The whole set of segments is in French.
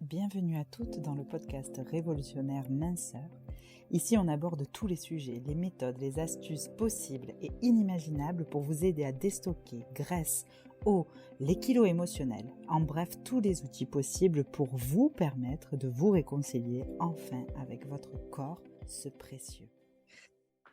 Bienvenue à toutes dans le podcast révolutionnaire Minceur. Ici, on aborde tous les sujets, les méthodes, les astuces possibles et inimaginables pour vous aider à déstocker graisse, eau, les kilos émotionnels. En bref, tous les outils possibles pour vous permettre de vous réconcilier enfin avec votre corps, ce précieux.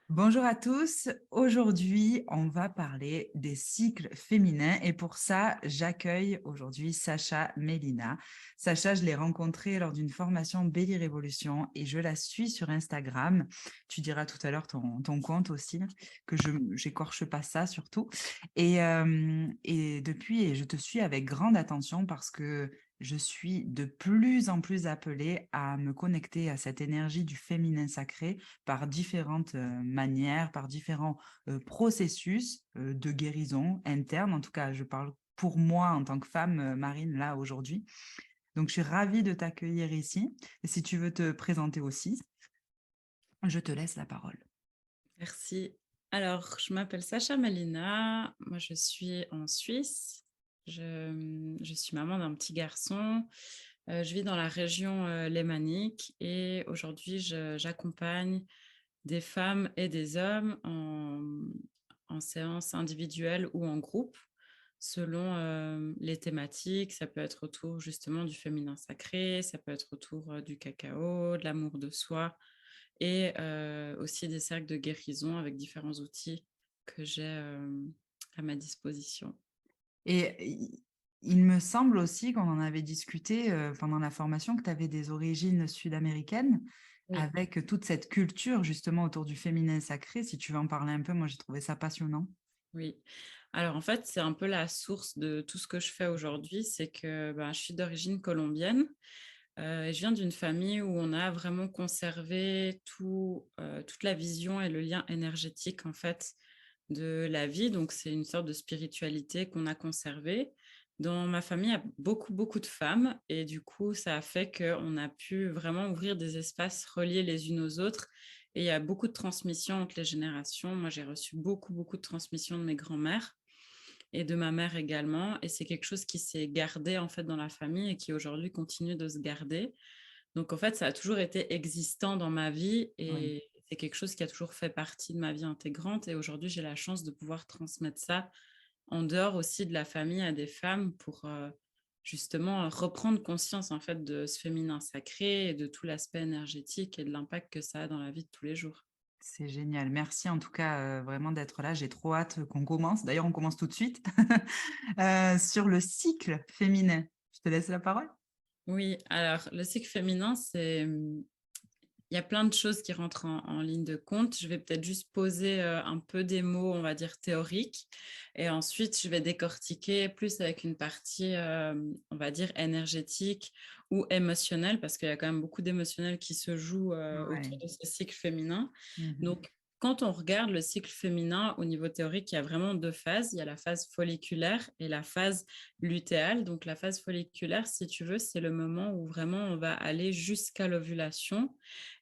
Bonjour à tous, aujourd'hui on va parler des cycles féminins et pour ça j'accueille aujourd'hui Sacha Mélina. Sacha, je l'ai rencontrée lors d'une formation Belly Révolution et je la suis sur Instagram. Tu diras tout à l'heure ton compte aussi, que je n'écorche pas ça surtout. Et depuis, je te suis avec grande attention parce que je suis de plus en plus appelée à me connecter à cette énergie du féminin sacré par différentes manières, par différents processus de guérison interne. En tout cas, je parle pour moi en tant que femme, Marine, là, aujourd'hui. Donc, je suis ravie de t'accueillir ici. Et si tu veux te présenter aussi, je te laisse la parole. Merci. Alors, je m'appelle Sacha Mélina. Moi, je suis en Suisse. Je suis maman d'un petit garçon. Je vis dans la région lémanique et aujourd'hui, j'accompagne des femmes et des hommes en séance individuelle ou en groupe selon les thématiques. Ça peut être autour justement du féminin sacré, ça peut être autour du cacao, de l'amour de soi et aussi des cercles de guérison avec différents outils que j'ai à ma disposition. Et il me semble aussi qu'on en avait discuté pendant la formation que tu avais des origines sud-américaines Oui. avec toute cette culture justement autour du féminin sacré. Si tu veux en parler un peu, moi j'ai trouvé ça passionnant. Oui. Alors en fait, c'est un peu la source de tout ce que je fais aujourd'hui, c'est que je suis d'origine colombienne. Et je viens d'une famille où on a vraiment conservé toute la vision et le lien énergétique en fait de la vie. Donc c'est une sorte de spiritualité qu'on a conservée. Dans ma famille, il y a beaucoup, beaucoup de femmes et du coup, ça a fait qu'on a pu vraiment ouvrir des espaces reliés les unes aux autres. Et il y a beaucoup de transmissions entre les générations. Moi, j'ai reçu beaucoup, beaucoup de transmissions de mes grands-mères et de ma mère également. Et c'est quelque chose qui s'est gardé en fait dans la famille et qui aujourd'hui continue de se garder. Donc en fait, ça a toujours été existant dans ma vie Oui. et c'est quelque chose qui a toujours fait partie de ma vie intégrante. Et aujourd'hui, j'ai la chance de pouvoir transmettre ça en dehors aussi de la famille à des femmes pour justement reprendre conscience en fait de ce féminin sacré et de tout l'aspect énergétique et de l'impact que ça a dans la vie de tous les jours. C'est génial. Merci en tout cas vraiment d'être là. J'ai trop hâte qu'on commence. D'ailleurs, on commence tout de suite sur le cycle féminin. Je te laisse la parole. Oui, alors le cycle féminin, il y a plein de choses qui rentrent en ligne de compte. Je vais peut-être juste poser un peu des mots, on va dire, théoriques. Et ensuite, je vais décortiquer plus avec une partie, on va dire, énergétique ou émotionnelle, parce qu'il y a quand même beaucoup d'émotionnel qui se joue autour Ouais. de ce cycle féminin. Mhm. Donc, quand on regarde le cycle féminin au niveau théorique, il y a vraiment deux phases. Il y a la phase folliculaire et la phase lutéale. Donc, la phase folliculaire, si tu veux, c'est le moment où vraiment on va aller jusqu'à l'ovulation.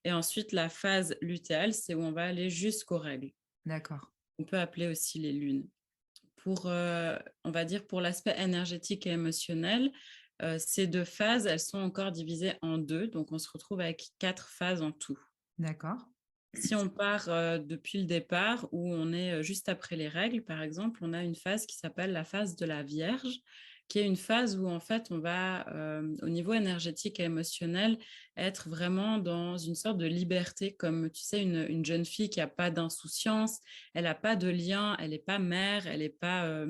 Et ensuite, la phase lutéale, c'est où on va aller jusqu'aux règles. D'accord. On peut appeler aussi les lunes. Pour, on va dire, pour l'aspect énergétique et émotionnel, ces deux phases, elles sont encore divisées en deux. Donc, on se retrouve avec 4 phases en tout. D'accord. Si on part depuis le départ, où on est juste après les règles, par exemple, on a une phase qui s'appelle la phase de la Vierge, qui est une phase où en fait on va, au niveau énergétique et émotionnel, être vraiment dans une sorte de liberté, comme tu sais, une jeune fille qui n'a pas d'insouciance, elle n'a pas de lien, elle n'est pas mère, elle n'est pas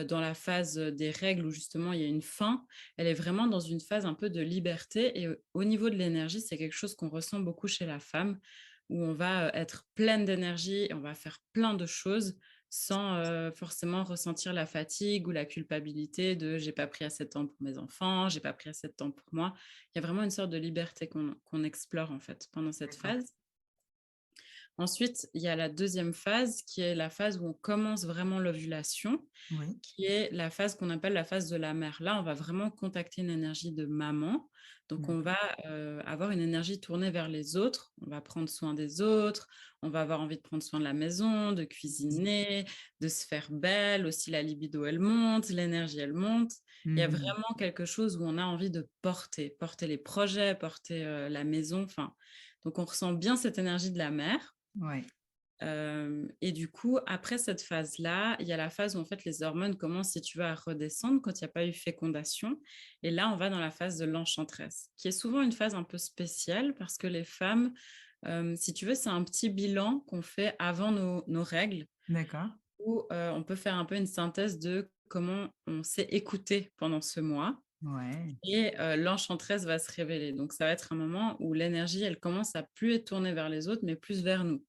dans la phase des règles où justement il y a une fin, elle est vraiment dans une phase un peu de liberté. Et au niveau de l'énergie, c'est quelque chose qu'on ressent beaucoup chez la femme où on va être pleine d'énergie et on va faire plein de choses sans forcément ressentir la fatigue ou la culpabilité de j'ai pas pris assez de temps pour mes enfants, j'ai pas pris assez de temps pour moi. Il y a vraiment une sorte de liberté qu'on explore en fait pendant cette D'accord. phase. Ensuite, il y a la deuxième phase qui est la phase où on commence vraiment l'ovulation, Oui. qui est la phase qu'on appelle la phase de la mère. Là, on va vraiment contacter une énergie de maman. Donc, on D'accord. va avoir une énergie tournée vers les autres. On va prendre soin des autres. On va avoir envie de prendre soin de la maison, de cuisiner, de se faire belle. Aussi, la libido, elle monte, l'énergie, elle monte. Il y a Mhm. vraiment quelque chose où on a envie de porter les projets, porter la maison. Enfin, donc, on ressent bien cette énergie de la mère. Ouais. Et du coup, après cette phase-là, il y a la phase où en fait les hormones commencent, si tu veux, à redescendre quand il n'y a pas eu fécondation. Et là, on va dans la phase de l'enchantresse, qui est souvent une phase un peu spéciale parce que les femmes, si tu veux, c'est un petit bilan qu'on fait avant nos règles D'accord. où on peut faire un peu une synthèse de comment on s'est écouté pendant ce mois. Ouais. Et l'enchanteresse va se révéler. Donc, ça va être un moment où l'énergie, elle commence à plus être tournée vers les autres, mais plus vers nous.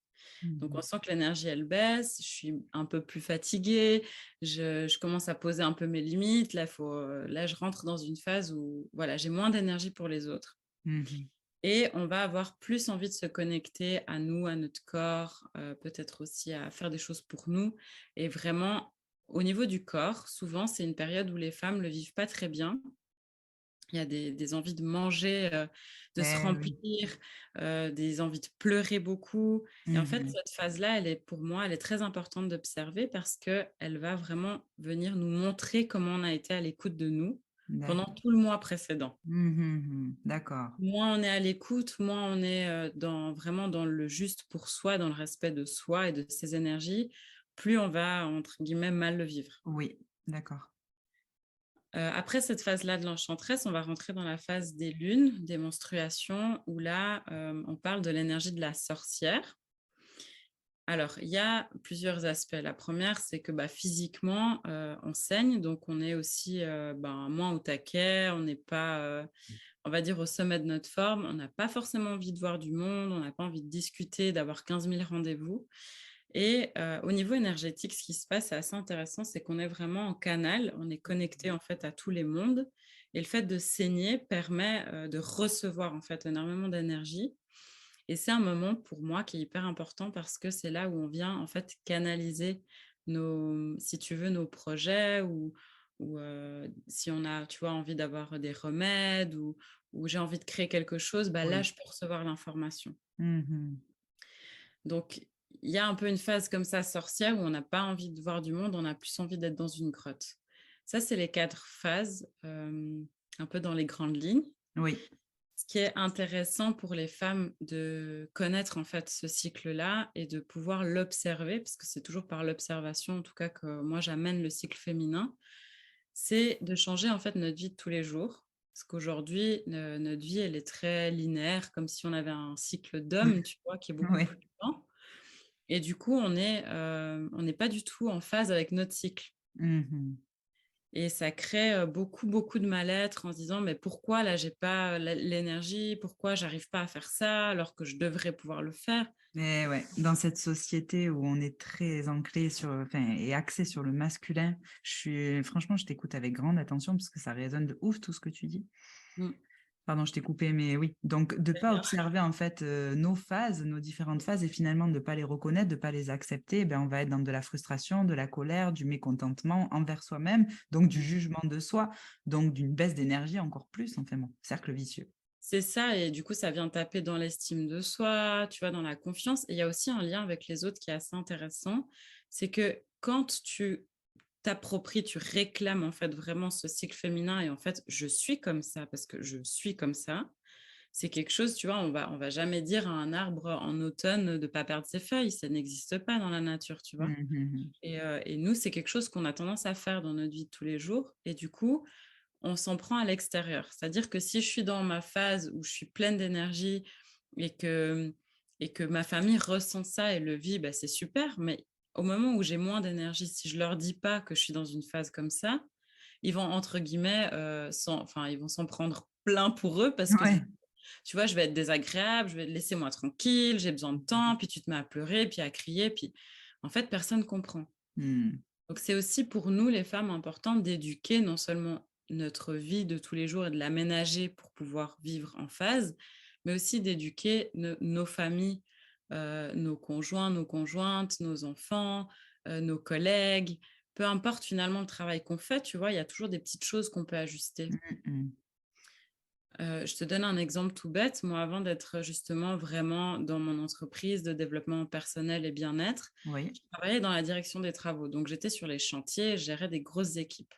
Donc, on Mhm. sent que l'énergie, elle baisse, je suis un peu plus fatiguée, je commence à poser un peu mes limites. Là, je rentre dans une phase où voilà, j'ai moins d'énergie pour les autres. Mhm. Et on va avoir plus envie de se connecter à nous, à notre corps, peut-être aussi à faire des choses pour nous. Et vraiment, au niveau du corps, souvent, c'est une période où les femmes ne le vivent pas très bien. Il y a des envies de manger, de se Eh oui. remplir, des envies de pleurer beaucoup et en fait, Mhm. cette phase-là, pour moi, elle est très importante d'observer parce qu'elle va vraiment venir nous montrer comment on a été à l'écoute de nous pendant D'accord. tout le mois précédent. Mhm. D'accord. Moins on est à l'écoute, moins on est, vraiment dans le juste pour soi, dans le respect de soi et de ses énergies, plus on va, entre guillemets, «mal le vivre». Oui. D'accord. Après cette phase-là de l'enchanteresse, on va rentrer dans la phase des lunes, des menstruations, où là, on parle de l'énergie de la sorcière. Alors, il y a plusieurs aspects. La première, c'est que, bah, physiquement, on saigne, donc on est aussi, ben, moins au taquet, on n'est pas, on va dire au sommet de notre forme. On n'a pas forcément envie de voir du monde, on n'a pas envie de discuter, d'avoir 15 000 rendez-vous. Et au niveau énergétique, ce qui se passe, c'est assez intéressant, c'est qu'on est vraiment en canal, on est connecté en fait à tous les mondes et le fait de saigner permet, de recevoir en fait énormément d'énergie et c'est un moment pour moi qui est hyper important parce que c'est là où on vient en fait canaliser nos si tu veux, nos projets ou si on a, tu vois, envie d'avoir des remèdes ou j'ai envie de créer quelque chose, bah, là, Oui. je peux recevoir l'information. Mhm. Donc, il y a un peu une phase comme ça sorcière où on n'a pas envie de voir du monde, on a plus envie d'être dans une grotte. Ça, c'est les 4 phases, un peu dans les grandes lignes. Oui. Ce qui est intéressant pour les femmes de connaître en fait ce cycle-là et de pouvoir l'observer, parce que c'est toujours par l'observation en tout cas que moi j'amène le cycle féminin, c'est de changer en fait notre vie de tous les jours. Parce qu'aujourd'hui, notre vie, elle est très linéaire, comme si on avait un cycle d'homme, tu vois, qui est beaucoup Oui. plus lent. Et du coup, on n'est pas du tout en phase avec notre cycle. Mhm. Et ça crée, beaucoup, beaucoup de mal-être en se disant: «Mais pourquoi là, j'ai pas l'énergie? Pourquoi j'arrive pas à faire ça alors que je devrais pouvoir le faire?» Et ouais, dans cette société où on est très ancré sur, enfin, et axé sur le masculin, franchement, je t'écoute avec grande attention parce que ça résonne de ouf tout ce que tu dis. Mmh, Pardon, je t'ai coupé, mais oui. Donc, de très pas bien. observer en fait nos phases, nos différentes phases, et finalement de pas les reconnaître, de pas les accepter, eh ben on va être dans de la frustration, de la colère, du mécontentement envers soi-même, donc du jugement de soi, donc d'une baisse d'énergie encore plus. Enfin bon, cercle vicieux. C'est ça et du coup, ça vient taper dans l'estime de soi, tu vois, dans la confiance et il y a aussi un lien avec les autres qui est assez intéressant. C'est que quand tu t'appropries, tu réclames en fait vraiment ce cycle féminin et en fait, je suis comme ça parce que je suis comme ça. C'est quelque chose, tu vois, on va jamais dire à un arbre en automne de pas perdre ses feuilles, ça n'existe pas dans la nature, tu vois? Mhm. Et nous, c'est quelque chose qu'on a tendance à faire dans notre vie de tous les jours et du coup, on s'en prend à l'extérieur. C'est-à-dire que si je suis dans ma phase où je suis pleine d'énergie et que ma famille ressent ça et le vit, bah, c'est super, mais au moment où j'ai moins d'énergie, si je leur dis pas que je suis dans une phase comme ça, ils vont entre guillemets, ils vont s'en prendre plein pour eux parce que Ouais. tu vois, je vais être désagréable, je vais laissez-moi tranquille, j'ai besoin de temps, puis tu te mets à pleurer, puis à crier, puis en fait, personne comprend. Mhm. Donc c'est aussi pour nous, les femmes, important d'éduquer non seulement notre vie de tous les jours et de l'aménager pour pouvoir vivre en phase, mais aussi d'éduquer nos familles nos conjoints, nos conjointes, nos enfants, nos collègues. Peu importe finalement le travail qu'on fait, tu vois, il y a toujours des petites choses qu'on peut ajuster. Mmh mh. Je te donne un exemple tout bête. Moi, avant d'être justement vraiment dans mon entreprise de développement personnel et bien-être, Oui, je travaillais dans la direction des travaux. Donc, j'étais sur les chantiers, je gérais des grosses équipes.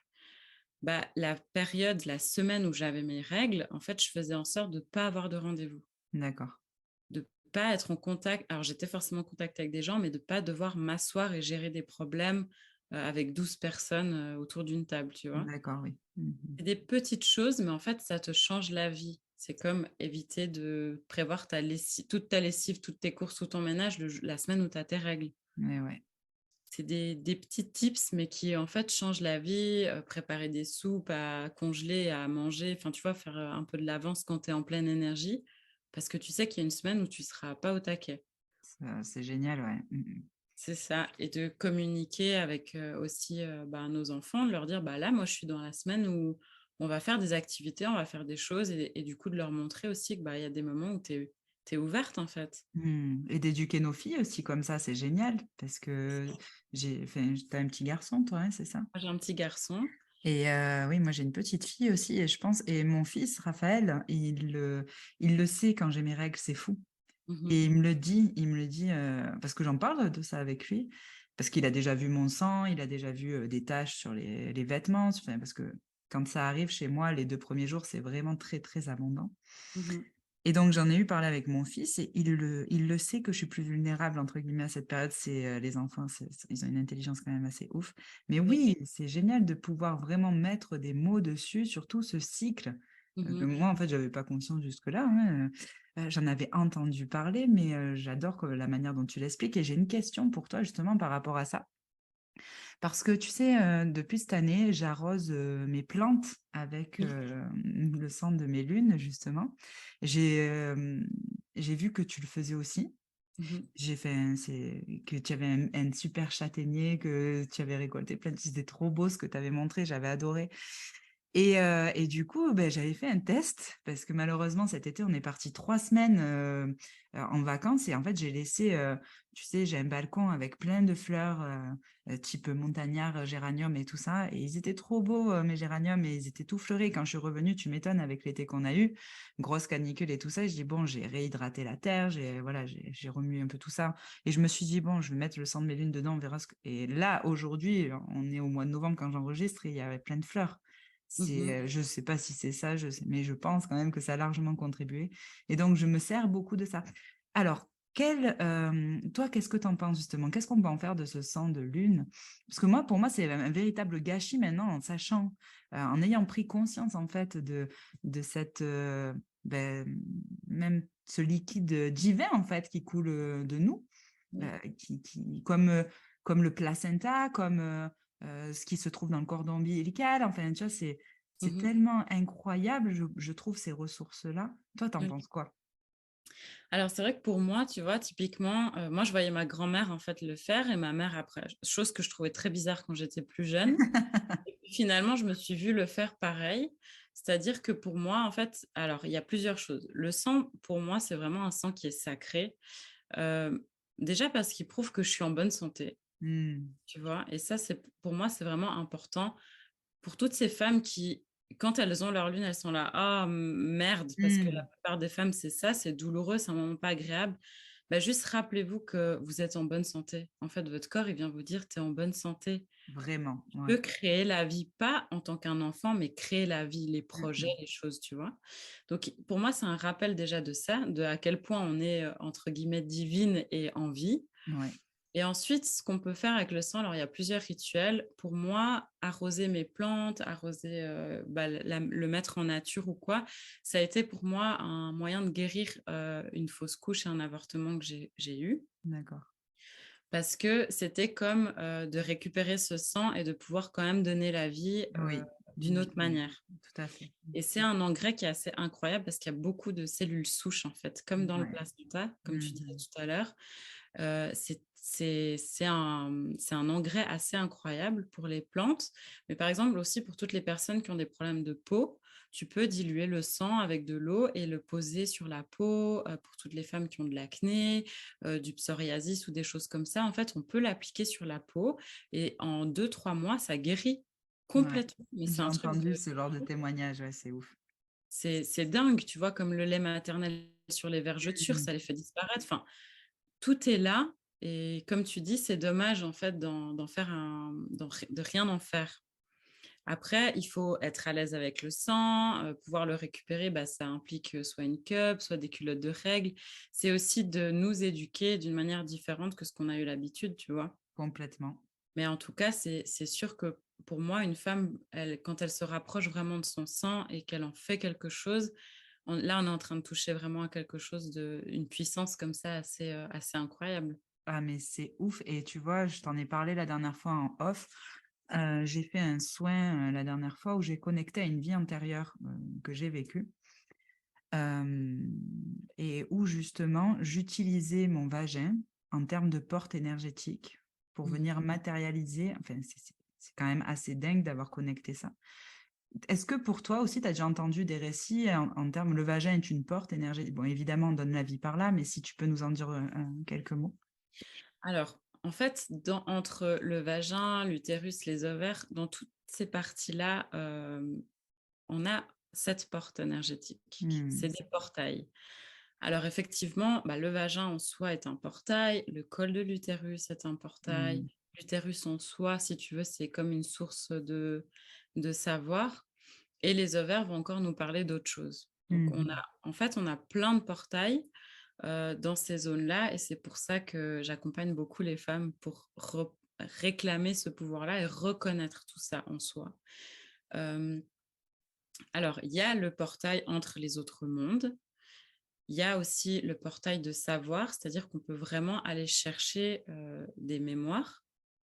Bah, la période, la semaine où j'avais mes règles, en fait, je faisais en sorte de ne pas avoir de rendez-vous, d'accord. de pas être en contact. Alors, j'étais forcément en contact avec des gens, mais de pas devoir m'asseoir et gérer des problèmes avec 12 personnes autour d'une table, tu vois. D'accord, oui. Mmh mh. C'est des petites choses, mais en fait, ça te change la vie. C'est comme éviter de prévoir toute ta lessive, toutes tes courses, tout ton ménage la semaine où tu as tes règles. Mais ouais. C'est des petits tips, mais qui en fait changent la vie. Préparer des soupes à congeler, à manger, enfin tu vois, faire un peu de l'avance quand tu es en pleine énergie, parce que tu sais qu'il y a une semaine où tu seras pas au taquet. Ça, c'est génial, ouais. Mmh mh. C'est ça, et de communiquer avec, aussi, bah, nos enfants, de leur dire: «Bah, là, moi, je suis dans la semaine où on va faire des activités, on va faire des choses», et du coup, de leur montrer aussi que, bah, il y a des moments où tu es ouverte, en fait. Mmh et d'éduquer nos filles aussi comme ça, c'est génial parce que tu as un petit garçon toi, hein, c'est ça? Moi, j'ai un petit garçon. Et oui, moi j'ai une petite fille aussi et je pense et mon fils Raphaël, il le sait quand j'ai mes règles, c'est fou Mmh. et il me le dit, parce que j'en parle de ça avec lui, parce qu'il a déjà vu mon sang, il a déjà vu, des taches sur les vêtements, enfin parce que quand ça arrive chez moi, les 2 premiers jours, c'est vraiment très, très abondant. Mmh. Et donc j'en ai eu parlé avec mon fils et il le sait que je suis plus «vulnérable» entre guillemets à cette période. C'est, les enfants, ils ont une intelligence quand même assez ouf. Mais Oui. oui, c'est génial de pouvoir vraiment mettre des mots dessus, surtout ce cycle, que Mmh. moi en fait j'avais pas conscience jusque-là, hein, j'en avais entendu parler, mais j'adore que la manière dont tu l'expliques et j'ai une question pour toi justement par rapport à ça. Parce que tu sais, depuis cette année, j'arrose, mes plantes avec, le sang de mes lunes justement. J'ai, j'ai vu que tu le faisais aussi. Mmh. J'ai fait un c'est que tu avais un super châtaignier, que tu avais récolté plein de c'était trop beau ce que tu avais montré, j'avais adoré. Et du coup, beh, j'avais fait un test parce que malheureusement cet été, on est parti 3 semaines, en vacances et en fait, j'ai laissé, tu sais, j'ai un balcon avec plein de fleurs, type montagnard, géranium et tout ça et ils étaient trop beaux, mes géraniums et ils étaient tout fleuris. Quand je suis revenue, tu m'étonnes avec l'été qu'on a eu, grosse canicule et tout ça et je dis: «Bon, j'ai réhydraté la terre, voilà, j'ai remué un peu tout ça» et je me suis dit: «Bon, je vais mettre le sang de mes lunes dedans, on verra ce que» et là, aujourd'hui, on est au mois de novembre quand j'enregistre et il y avait plein de fleurs. Mmh. Je sais pas si c'est ça, je sais mais je pense quand même que ça a largement contribué et donc je me sers beaucoup de ça. Alors, toi, qu'est-ce que tu en penses justement? Qu'est-ce qu'on peut en faire de ce sang de lune? Parce que moi, pour moi, c'est un véritable gâchis maintenant en sachant, en ayant pris conscience en fait de cette, même ce liquide, divin en fait qui coule, de nous, Oui. qui comme le placenta, comme, ce qui se trouve dans le cordon ombilical, enfin, tu vois? C'est Mmh. tellement incroyable, je trouve ces ressources-là. Toi, tu en Oui. penses quoi? Alors c'est vrai que pour moi, tu vois, typiquement, moi, je voyais ma grand-mère, en fait, le faire, et ma mère après, chose que je trouvais très bizarre quand j'étais plus jeune. Et puis finalement, je me suis vue le faire pareil. C'est-à-dire que pour moi, en fait, alors il y a plusieurs choses. Le sang, pour moi, c'est vraiment un sang qui est sacré. Déjà parce qu'il prouve que je suis en bonne santé, Mmh. tu vois? Et ça, c'est pour moi, c'est vraiment important pour toutes ces femmes qui, quand elles ont leur lune, elles sont là: «Ah merde!» parce que la Mmh. plupart des femmes, c'est ça, c'est douloureux, c'est un moment pas agréable. Bah, juste rappelez-vous que vous êtes en bonne santé. En fait, votre corps, il vient vous dire: «Tu es en bonne santé». Vraiment, Peut ouais. créer la vie, pas en tant qu'un enfant, mais créer la vie, les Mmh projets, mh. les choses, tu vois? Donc pour moi, c'est un rappel déjà de ça, de à quel point on est, entre guillemets «divine» et en vie. Ouais. Et ensuite, ce qu'on peut faire avec le sang, alors il y a plusieurs rituels. Pour moi, arroser mes plantes, arroser, bah, le mettre en nature ou quoi, ça a été pour moi un moyen de guérir, une fausse couche et un avortement que j'ai eu. D'accord. Parce que c'était comme, de récupérer ce sang et de pouvoir quand même donner la vie, Oui. d'une Mmh autre mh. manière. Tout à fait. Et c'est un engrais qui est assez incroyable parce qu'il y a beaucoup de cellules souches, en fait, comme dans le Ouais. placenta, comme tu Mmh disais mh. tout à l'heure. C'est un engrais assez incroyable pour les plantes, mais par exemple aussi pour toutes les personnes qui ont des problèmes de peau. tu peux diluer le sang avec de l'eau et le poser sur la peau, pour toutes les femmes qui ont de l'acné, du psoriasis ou des choses comme ça. En fait, on peut l'appliquer sur la peau et en 2 3 mois, ça guérit Ouais, complètement. Mais c'est j'ai un truc de entendu ce genre de témoignage, ouais, c'est ouf. c'est dingue, tu vois? Comme le lait maternel sur les vergetures, Mmh. ça les fait disparaître. Enfin, tout est là et comme tu dis, c'est dommage en fait d'en faire un de rien en faire. Après, il faut être à l'aise avec le sang, pouvoir le récupérer, bah, ça implique, soit une cup, soit des culottes de règles. C'est aussi de nous éduquer d'une manière différente que ce qu'on a eu l'habitude, tu vois? Complètement. Mais en tout cas, c'est sûr que pour moi, une femme, elle quand elle se rapproche vraiment de son sang et qu'elle en fait quelque chose, on est en train de toucher vraiment à quelque chose une puissance comme ça assez incroyable. Ah mais c'est ouf et tu vois, je t'en ai parlé la dernière fois en off. J'ai fait un soin, la dernière fois où j'ai connecté à une vie antérieure, que j'ai vécue, hem et où justement j'utilisais mon vagin en termes de porte énergétique pour Mmh. venir matérialiser enfin c'est quand même assez dingue d'avoir connecté ça. Est-ce que pour toi aussi, tu as déjà entendu des récits en termes le vagin est une porte énergétique bon évidemment on donne la vie par là, mais si tu peux nous en dire, quelques mots? Alors, en fait, entre le vagin, l'utérus, les ovaires, dans toutes ces parties-là, on a 7 portes énergétiques. Mmh. C'est des portails. Alors effectivement, bah, le vagin en soi est un portail, le col de l'utérus est un portail, Mmh. l'utérus en soi, si tu veux, c'est comme une source de savoir et les ovaires vont encore nous parler d'autre chose. Donc Mmh. on a plein de portails, dans ces zones-là et c'est pour ça que j'accompagne beaucoup les femmes pour réclamer ce pouvoir-là et reconnaître tout ça en soi. Hem, alors il y a le portail entre les autres mondes. Il y a aussi le portail de savoir, c'est-à-dire qu'on peut vraiment aller chercher, des mémoires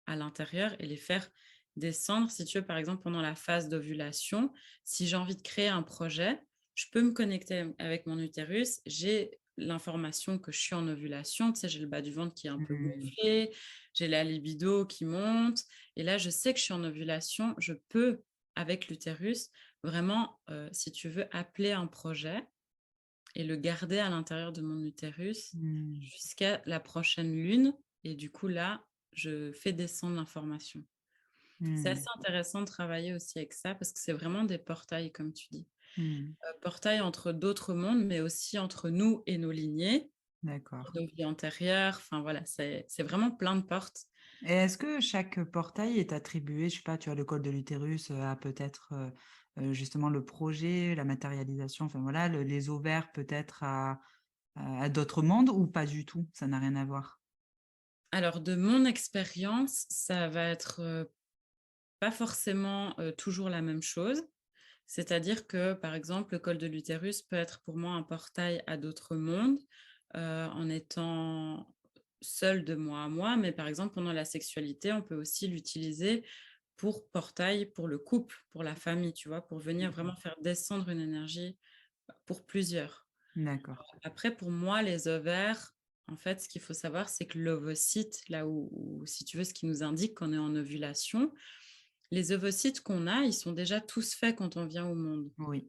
à l'intérieur et les faire descendre. Si tu veux, par exemple, pendant la phase d'ovulation, si j'ai envie de créer un projet, je peux me connecter avec mon utérus. J'ai l'information que je suis en ovulation, tu sais, j'ai le bas du ventre qui est un peu Mmh. gonflé, j'ai la libido qui monte et là, je sais que je suis en ovulation. Je peux, avec l'utérus, vraiment, si tu veux, appeler un projet et le garder à l'intérieur de mon utérus Mmh. jusqu'à la prochaine lune et du coup là, je fais descendre l'information. C'est assez Mmh. intéressant de travailler aussi avec ça parce que c'est vraiment des portails comme tu dis. Mmh. Portails entre d'autres mondes, mais aussi entre nous et nos lignées, D'accord. nos vies antérieures, enfin voilà, c'est vraiment plein de portes. Et est-ce que chaque portail est attribué, je sais pas, tu as le col de l'utérus, à peut-être, justement le projet, la matérialisation, enfin voilà, les ovaires peut-être à d'autres mondes ou pas du tout? Ça n'a rien à voir? Alors de mon expérience, ça va être, pas forcément, toujours la même chose. C'est-à-dire que, par exemple, le col de l'utérus peut être pour moi un portail à d'autres mondes, en étant seul de moi à moi. Mais par exemple, pendant la sexualité, on peut aussi l'utiliser pour portail pour le couple, pour la famille, tu vois? Pour venir Mmh. vraiment faire descendre une énergie, pour plusieurs. D'accord. Après, pour moi, les ovaires, en fait, ce qu'il faut savoir, c'est que l'ovocyte, là où si tu veux, ce qui nous indique qu'on est en ovulation, les ovocytes qu'on a, ils sont déjà tous faits quand on vient au monde. Oui,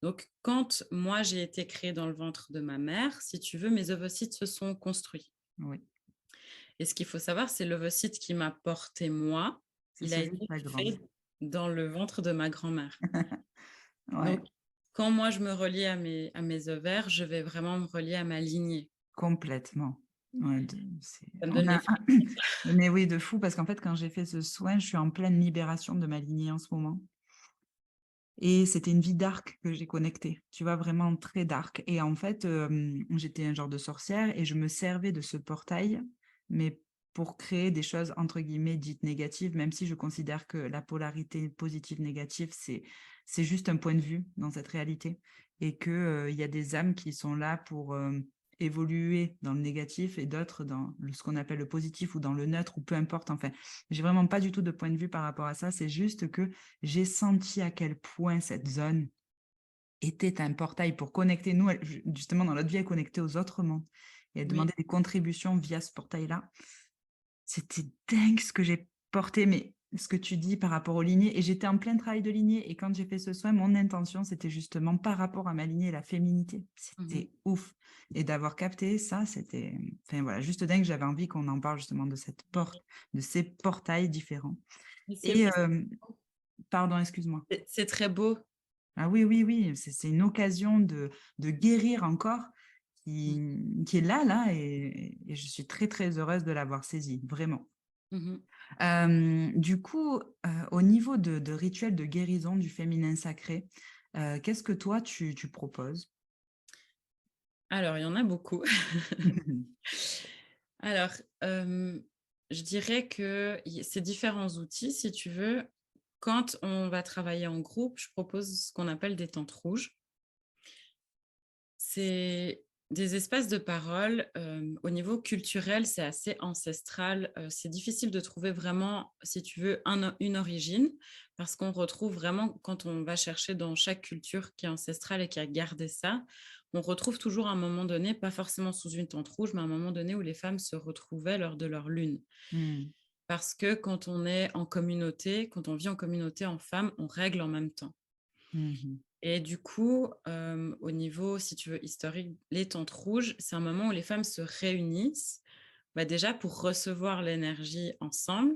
Donc, quand moi, j'ai été créée dans le ventre de ma mère, si tu veux, mes ovocytes se sont construits. oui. Et ce qu'il faut savoir, c'est l'ovocyte qui m'a porté moi, C'est il a celui de été ta grande. fait dans le ventre de ma grand-mère. Ouais, Donc, quand moi, je me relie à mes ovaires, je vais vraiment me relier à ma lignée. complètement. Ouais, de c'est Ça me on donne les a frissons. mais oui, de fou parce qu'en fait, quand j'ai fait ce soin, je suis en pleine libération de ma lignée en ce moment. Et c'était une vie dark que j'ai connectée, tu vois? Vraiment très dark et en fait, j'étais un genre de sorcière et je me servais de ce portail, mais pour créer des choses entre guillemets «dites négatives», même si je considère que la polarité positive-négative, c'est juste un point de vue dans cette réalité et que, il y a des âmes qui sont là pour, évoluer dans le négatif et d'autres dans le ce qu'on appelle le positif ou dans le neutre ou peu importe, enfin, j'ai vraiment pas du tout de point de vue par rapport à ça. C'est juste que j'ai senti à quel point cette zone était un portail pour connecter nous, elle ju justement dans notre vie, elle connectait aux autres mondes et elle Oui, demandait des contributions via ce portail-là. C'était dingue ce que j'ai porté, mais ce que tu dis par rapport aux lignées. Et j'étais en plein travail de lignée. Et quand j'ai fait ce soin, mon intention, c'était justement par rapport à ma lignée, la féminité. Mhm. C'était ouf. Et d'avoir capté ça, c'était, enfin voilà, juste dingue. J'avais envie qu'on en parle justement de cette porte, de ces portails différents. Mais Et, pardon, excuse-moi. c'est très beau. Ah oui, oui, oui, c'est une occasion de guérir encore qui est là, et je suis très, très heureuse de l'avoir saisie, vraiment. Mhm. Du coup, au niveau de rituels de guérison du féminin sacré, qu'est-ce que toi, tu proposes? Alors, il y en a beaucoup. Alors, je dirais que ces différents outils, si tu veux, quand on va travailler en groupe, je propose ce qu'on appelle des tentes rouges. C'est des espaces de parole, au niveau culturel, c'est assez ancestral, c'est difficile de trouver vraiment, si tu veux, une origine, parce qu'on retrouve vraiment quand on va chercher dans chaque culture qui est ancestrale et qui a gardé ça, on retrouve toujours à un moment donné, pas forcément sous une tente rouge, mais à un moment donné où les femmes se retrouvaient lors de leur lune. Mmh. Parce que quand on est en communauté, quand on vit en communauté en femmes, on règle en même temps. Mmh. Et du coup, au niveau, si tu veux, historique, les tentes rouges, c'est un moment où les femmes se réunissent, bah, déjà pour recevoir l'énergie ensemble,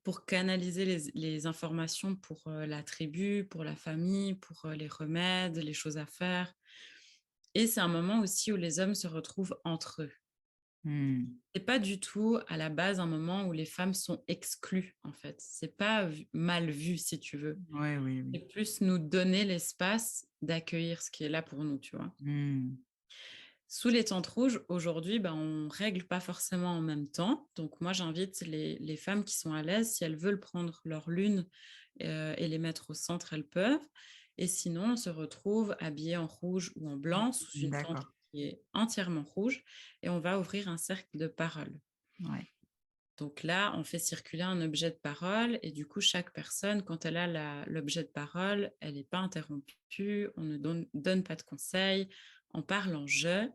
pour canaliser les informations pour, la tribu, pour la famille, pour, les remèdes, les choses à faire, et c'est un moment aussi où les hommes se retrouvent entre eux. Mmh. C'est pas du tout à la base un moment où les femmes sont exclues, en fait. C'est pas mal vu, si tu veux. Ouais, oui, oui. C'est plus nous donner l'espace d'accueillir ce qui est là pour nous, tu vois? Mmh. Sous les tentes rouges, aujourd'hui, ben, on règle pas forcément en même temps. Donc moi, j'invite les femmes qui sont à l'aise, si elles veulent prendre leur lune, et les mettre au centre, elles peuvent. Et sinon, on se retrouve habillés en rouge ou en blanc sous une tente D'accord. qui est entièrement rouge, et on va ouvrir un cercle de parole. Ouais. Donc là, on fait circuler un objet de parole, et du coup, chaque personne, quand elle a l'objet de parole, elle n'est pas interrompue, on ne donne pas de conseils, on parle en jeu,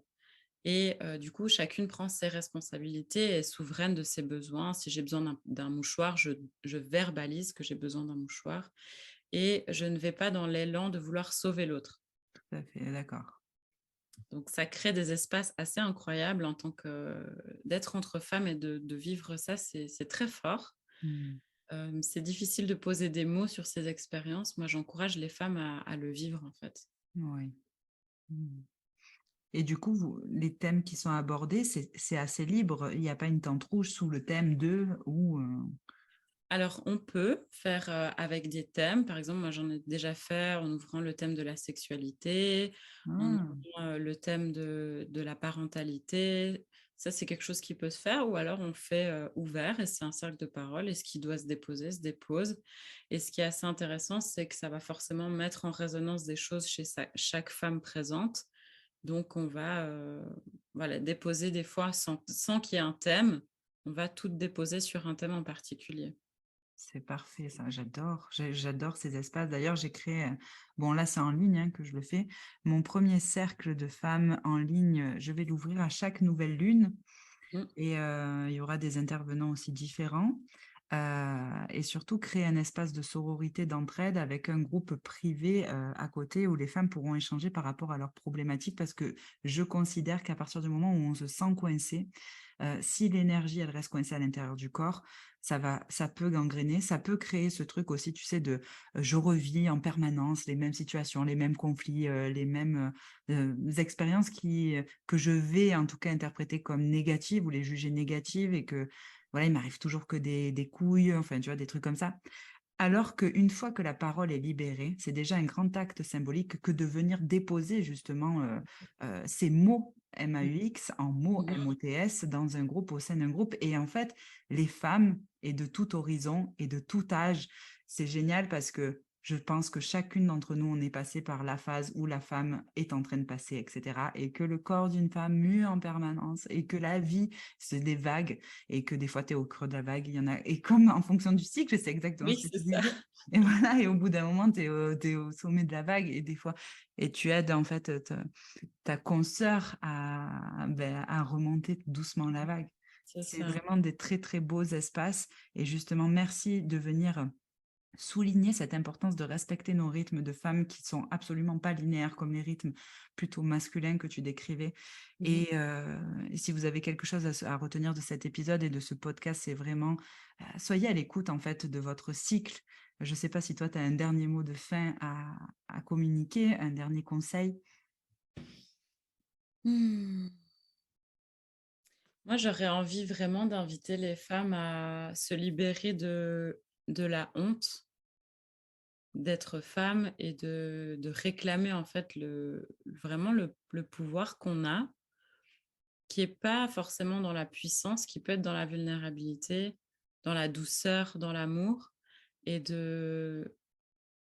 et du coup, chacune prend ses responsabilités et est souveraine de ses besoins. Si j'ai besoin d'un mouchoir, je verbalise que j'ai besoin d'un mouchoir, et je ne vais pas dans l'élan de vouloir sauver l'autre. Tout à fait, d'accord. Donc ça crée des espaces assez incroyables en tant que d'être entre femmes, et de vivre ça, c'est très fort. Mmh. C'est difficile de poser des mots sur ces expériences. Moi, j'encourage les femmes à le vivre, en fait. Oui. Mmh. Et du coup, les thèmes qui sont abordés, c'est assez libre. Il n'y a pas une tente rouge sous le thème de ou. Alors, on peut faire, avec des thèmes. Par exemple, moi, j'en ai déjà fait en ouvrant le thème de la sexualité, en Ah, ouvrant, le thème de la parentalité. Ça, c'est quelque chose qui peut se faire, ou alors on fait, ouvert, et c'est un cercle de parole, et ce qui doit se déposer se dépose. Et ce qui est assez intéressant, c'est que ça va forcément mettre en résonance des choses chez chaque femme présente. Donc on va, voilà, déposer des fois sans qu'il y ait un thème, on va tout déposer sur un thème en particulier. c'est parfait, ça, j'adore. J'adore ces espaces. D'ailleurs, j'ai créé, bon, là, c'est en ligne hein, que je le fais. Mon premier cercle de femmes en ligne, je vais l'ouvrir à chaque nouvelle lune. Mmh. Et il y aura des intervenants aussi différents. Et surtout créer un espace de sororité, d'entraide avec un groupe privé à côté où les femmes pourront échanger par rapport à leurs problématiques parce que je considère qu'à partir du moment où on se sent coincé, si l'énergie elle reste coincée à l'intérieur du corps, ça peut gangréner, ça peut créer ce truc aussi, tu sais, de je revis en permanence les mêmes situations, les mêmes conflits, les mêmes expériences que je vais en tout cas interpréter comme négatives ou les juger négatives et que voilà, il m'arrive toujours que des couilles, enfin, tu vois, des trucs comme ça. Alors qu'une fois que la parole est libérée, c'est déjà un grand acte symbolique que de venir déposer justement ces mots MAUX en mots Mmh. MOTS dans un groupe, au sein d'un groupe. Et en fait, les femmes, et de tout horizon et de tout âge, c'est génial parce que je pense que chacune d'entre nous, on est passé par la phase où la femme est en train de passer, etc. Et que le corps d'une femme mue en permanence et que la vie, c'est des vagues et que des fois, tu es au creux de la vague, il y en a et comme en fonction du cycle, c'est exactement Oui, ce que c'est tu ça. disais et voilà et au bout d'un moment, tu es au sommet de la vague et des fois et tu aides en fait ta consoeur à remonter doucement la vague. C'est C'est ça. vraiment des très, très beaux espaces et justement merci de venir souligner cette importance de respecter nos rythmes de femmes qui sont absolument pas linéaires comme les rythmes plutôt masculins que tu décrivais. Mmh. Et si vous avez quelque chose à retenir de cet épisode et de ce podcast, c'est vraiment soyez à l'écoute en fait de votre cycle. Je ne sais pas si toi, tu as un dernier mot de fin à communiquer, un dernier conseil. Mmh. Moi, j'aurais envie vraiment d'inviter les femmes à se libérer de la honte d'être femme et de réclamer en fait vraiment le pouvoir qu'on a, qui est pas forcément dans la puissance, qui peut être dans la vulnérabilité, dans la douceur, dans l'amour et de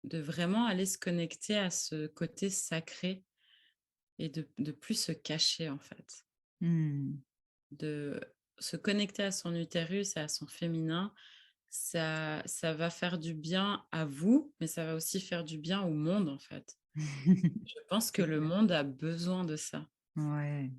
vraiment aller se connecter à ce côté sacré et de plus se cacher en fait. Hmm. De se connecter à son utérus et à son féminin, ça va faire du bien à vous, mais ça va aussi faire du bien au monde, en fait. Je pense que C'est le clair. monde a besoin de ça. Ouais.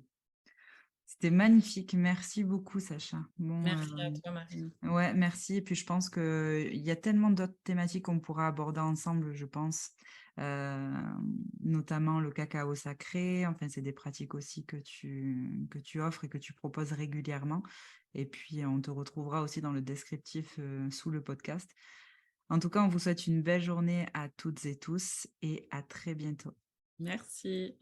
C'était magnifique. Merci beaucoup, Sacha. Bon, Merci à toi, Marine. ouais, merci. Et puis, je pense qu'il y a tellement d'autres thématiques qu'on pourra aborder ensemble, je pense. Euh, Notamment le cacao sacré. Enfin, c'est des pratiques aussi que tu offres et que tu proposes régulièrement. Et puis, on te retrouvera aussi dans le descriptif sous le podcast. En tout cas, on vous souhaite une belle journée à toutes et tous et à très bientôt. Merci.